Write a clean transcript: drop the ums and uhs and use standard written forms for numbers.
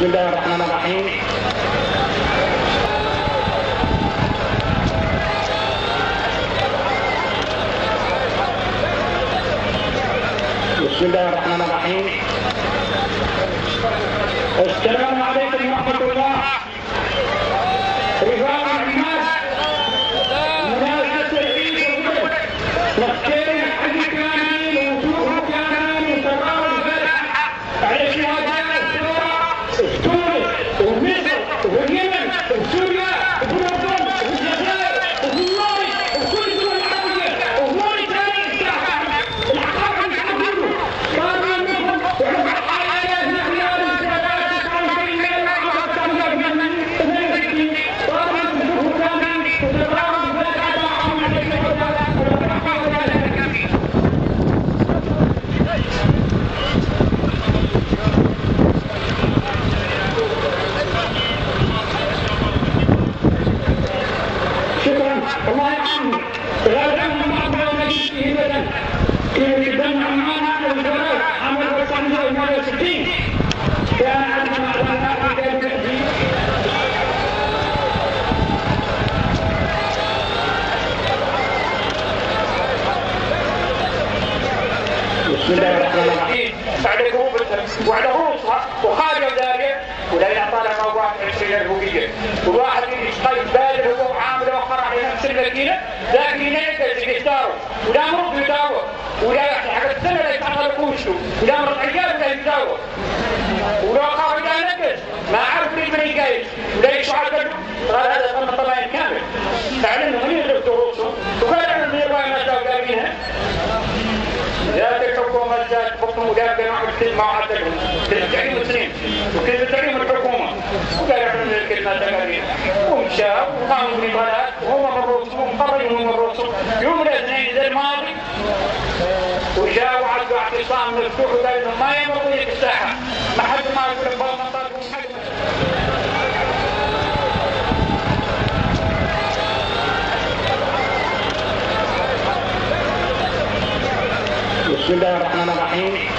بسم الله الرحمن الرحيم. بسم الله الرحمن الرحيم. السلام عليكم ورحمة الله. رفاق الناس مناسبة العيد والفطر نختار حج كامل ووجوه كامل وتقارب الفرح على شهداء تونس ومصر واليمن وسوريا وبلغاريا والجزائر والمغرب وكل الدول العربية وموريتانيا الحقائق مش عارفينه صار منهم وعلى حياة نحيا الانتخابات 29 مايو 1968 صار منهم وجوه كامل وتقارب الفرح على الله يرحمه لا يعلم ما أقول نجيبه بدن كيف يدمع معنا والجواب عام 1968 كان عندنا أعلانات في التأديب. بسم الله الرحمن الرحيم. بعد الهروب وعلى روسها وخارج ذلك ولا يعطى له موضوع العشرية الهوية والواحد يشتغل بالغ هو عامل وخر على نفس المدينة لكن ينقل يختاره ولا مرض يداور ولا حق السنة لا يتعطى لكوشه ولا مرض عيال ولا يداور ولا خارج على نقل ما عرف ليش من يقايش ولا يشعر قال هذا قرن طبعين كامل فعلا من يغلق روسه وقال أنا من يرواي ما شاء قابلينها ذات الحكومة ذات حكم مدافع مع الكلمة وعدلهم للتعليم السنين وكلمة تعليم الحكومة وقال احنا من الكلمة تقاليد ومشى وقاموا بالإبادات وهم مروا مقررين ومروا يوم الاثنين ذا الماضي وجاءوا عدوا اعتصام مفتوح وقال انه ما يمروا في الساحة ما حد ما يقول البلطات ومحد بسم الله الرحمن الرحيم.